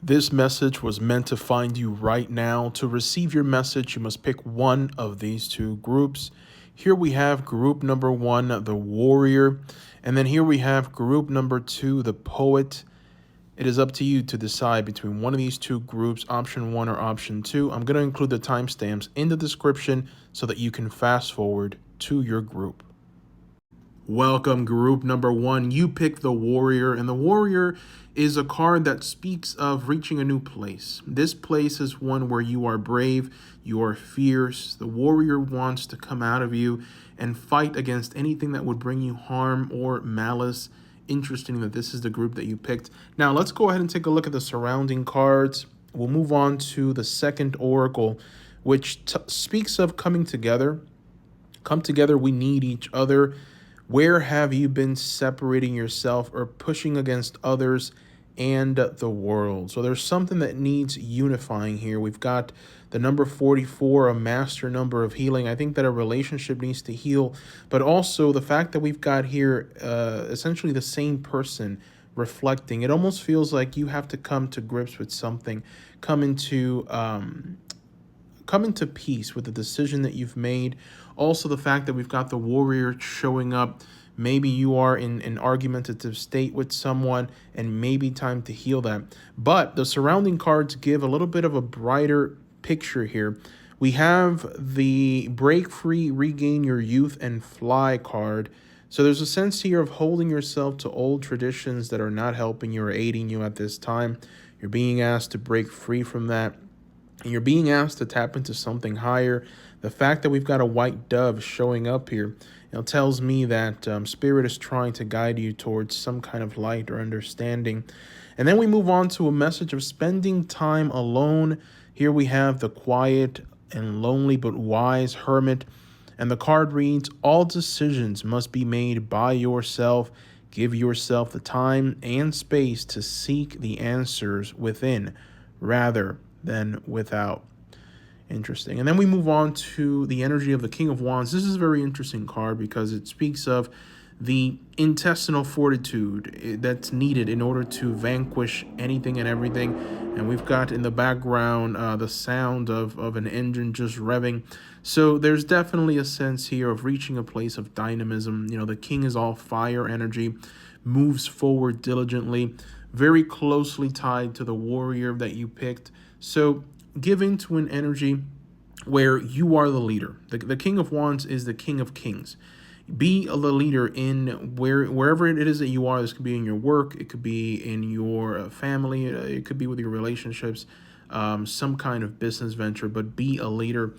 This message was meant to find you right now. To receive your message, you must pick one of these two groups. Here we have group number one, the warrior. And then here we have group number two, the poet. It is up to you to decide between one of these two groups, option one or option two. I'm going to include the timestamps in the description so that you can fast forward to your group. Welcome, group number one. You pick the warrior, and the warrior is a card that speaks of reaching a new place. This place is one where you are brave, you are fierce. The warrior wants to come out of you and fight against anything that would bring you harm or malice. Interesting that this is the group that you picked. Now, let's go ahead and take a look at the surrounding cards. We'll move on to the second oracle, which speaks of coming together. Come together, we need each other. Where have you been separating yourself or pushing against others and the world? So there's something that needs unifying here. We've got the number 44, a master number of healing. I think that a relationship needs to heal, but also the fact that we've got here essentially the same person reflecting. It almost feels like you have to come to grips with something, come into peace with the decision that you've made. Also, the fact that we've got the warrior showing up. Maybe you are in an argumentative state with someone and maybe time to heal that. But the surrounding cards give a little bit of a brighter picture here. We have the break free, regain your youth and fly card. So there's a sense here of holding yourself to old traditions that are not helping you or aiding you at this time. You're being asked to break free from that. And you're being asked to tap into something higher. The fact that we've got a white dove showing up here, tells me that Spirit is trying to guide you towards some kind of light or understanding. And then we move on to a message of spending time alone. Here we have the quiet and lonely but wise hermit. And the card reads, all decisions must be made by yourself. Give yourself the time and space to seek the answers within rather than without. Interesting. And then we move on to the energy of the King of Wands. This is a very interesting card because it speaks of the intestinal fortitude that's needed in order to vanquish anything and everything. And we've got in the background the sound of an engine just revving. So there's definitely a sense here of reaching a place of dynamism. The king is all fire energy, moves forward diligently, very closely tied to the warrior that you picked. So give into an energy where you are the leader. The King of Wands is the King of Kings. Be the leader in wherever it is that you are. This could be in your work. It could be in your family. It could be with your relationships, some kind of business venture, but be a leader.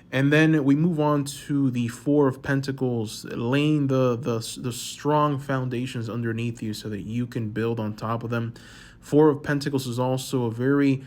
And then we move on to the Four of Pentacles, laying the strong foundations underneath you so that you can build on top of them. Four of Pentacles is also a very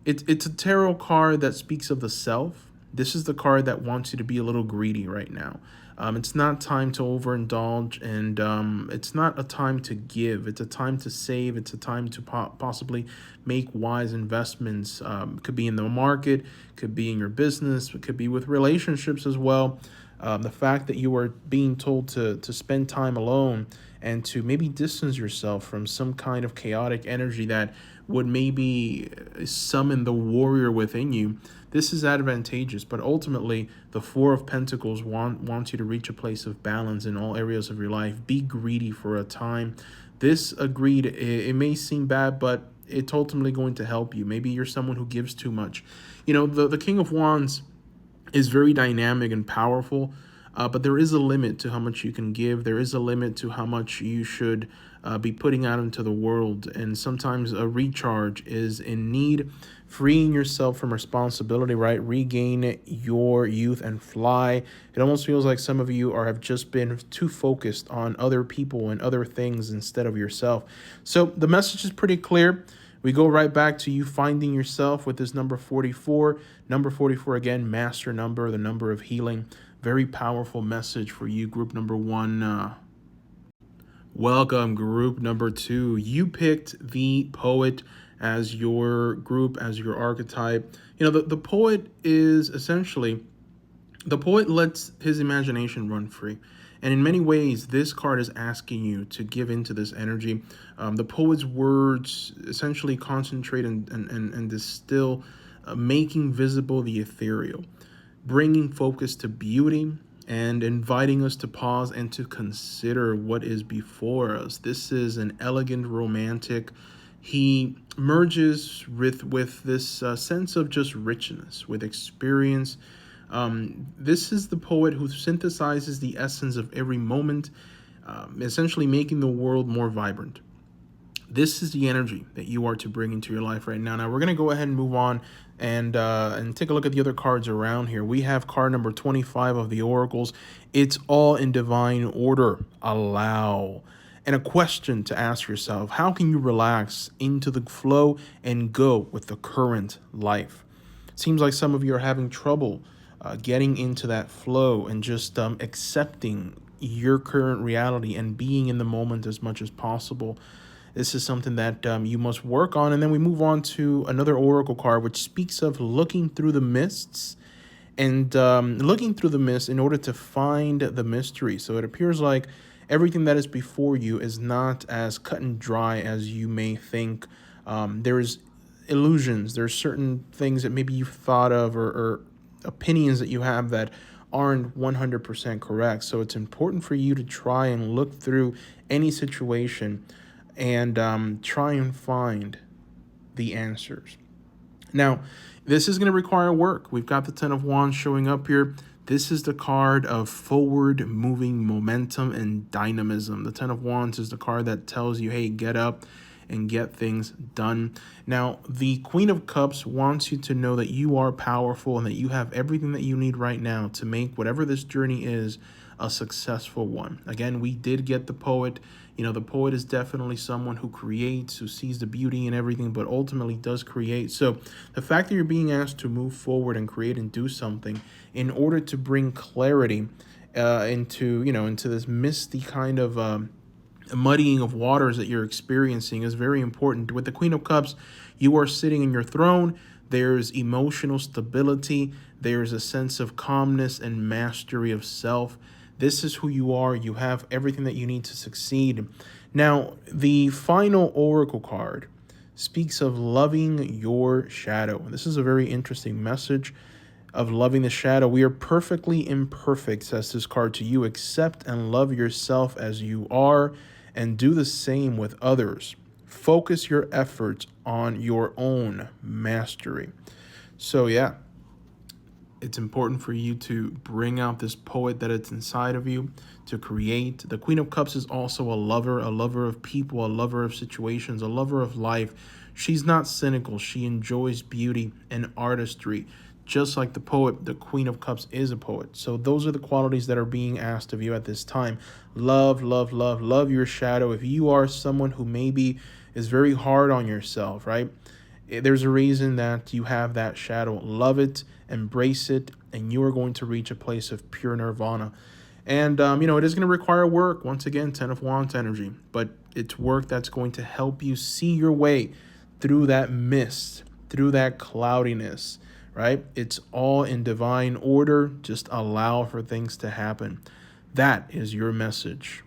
it's a tarot card that speaks of the self. This is the card that wants you to be a little greedy right now. It's not time to overindulge, and it's not a time to give. It's a time to save. It's a time to possibly make wise investments. Could be in the market, could be in your business, it could be with relationships as well. The fact that you are being told to spend time alone and to maybe distance yourself from some kind of chaotic energy that would maybe summon the warrior within you. This is advantageous, but ultimately the Four of Pentacles wants you to reach a place of balance in all areas of your life. Be greedy for a time. This agreed, it may seem bad, but it's ultimately going to help you. Maybe you're someone who gives too much. The King of Wands is very dynamic and powerful, but there is a limit to how much you can give. There is a limit to how much you should be putting out into the world. And sometimes a recharge is in need. Freeing yourself from responsibility, right? Regain your youth and fly. It almost feels like some of you have just been too focused on other people and other things instead of yourself. So the message is pretty clear. We go right back to you finding yourself with this number 44. Number 44, again, master number, the number of healing. Very powerful message for you, group number one. Welcome, group number two. You picked the poet as your group, as your archetype. The poet is essentially, the poet lets his imagination run free. And in many ways, this card is asking you to give into this energy. The poet's words essentially concentrate and distill, making visible the ethereal, bringing focus to beauty, and inviting us to pause and to consider what is before us. This is an elegant romantic. He merges with this sense of just richness, with experience. This is the poet who synthesizes the essence of every moment, essentially making the world more vibrant. This is the energy that you are to bring into your life right now. Now we're going to go ahead and move on and take a look at the other cards around here. We have card number 25 of the oracles. It's all in divine order. Allow. And a question to ask yourself: how can you relax into the flow and go with the current life? Seems like some of you are having trouble getting into that flow and just accepting your current reality and being in the moment as much as possible. This is something that you must work on. And then we move on to another oracle card, which speaks of looking through the mists and looking through the mist in order to find the mystery. So it appears like everything that is before you is not as cut and dry as you may think. There's illusions. There's certain things that maybe you've thought of or opinions that you have that aren't 100% correct. So it's important for you to try and look through any situation and try and find the answers. Now, this is going to require work. We've got the Ten of Wands showing up here. This is the card of forward moving momentum and dynamism. The Ten of Wands is the card that tells you, hey, get up and get things done. Now, the Queen of Cups wants you to know that you are powerful and that you have everything that you need right now to make whatever this journey is a successful one. Again, we did get the poet. You know, the poet is definitely someone who creates, who sees the beauty in everything, but ultimately does create. So the fact that you're being asked to move forward and create and do something in order to bring clarity into this misty kind of muddying of waters that you're experiencing is very important. With the Queen of Cups, you are sitting in your throne. There's emotional stability. There's a sense of calmness and mastery of self. This is who you are. You have everything that you need to succeed. Now, the final oracle card speaks of loving your shadow. This is a very interesting message of loving the shadow. We are perfectly imperfect, says this card to you. Accept and love yourself as you are and do the same with others. Focus your efforts on your own mastery. So yeah, it's important for you to bring out this poet that it's inside of you to create. The Queen of Cups is also a lover of people, a lover of situations, a lover of life. She's not cynical. She enjoys beauty and artistry. Just like the poet, the Queen of Cups is a poet. So those are the qualities that are being asked of you at this time. Love, love, love, love your shadow. If you are someone who maybe is very hard on yourself, right? There's a reason that you have that shadow. Love it, embrace it, and you are going to reach a place of pure nirvana. And, it is going to require work. Once again, Ten of Wands energy. But it's work that's going to help you see your way through that mist, through that cloudiness, right? It's all in divine order. Just allow for things to happen. That is your message.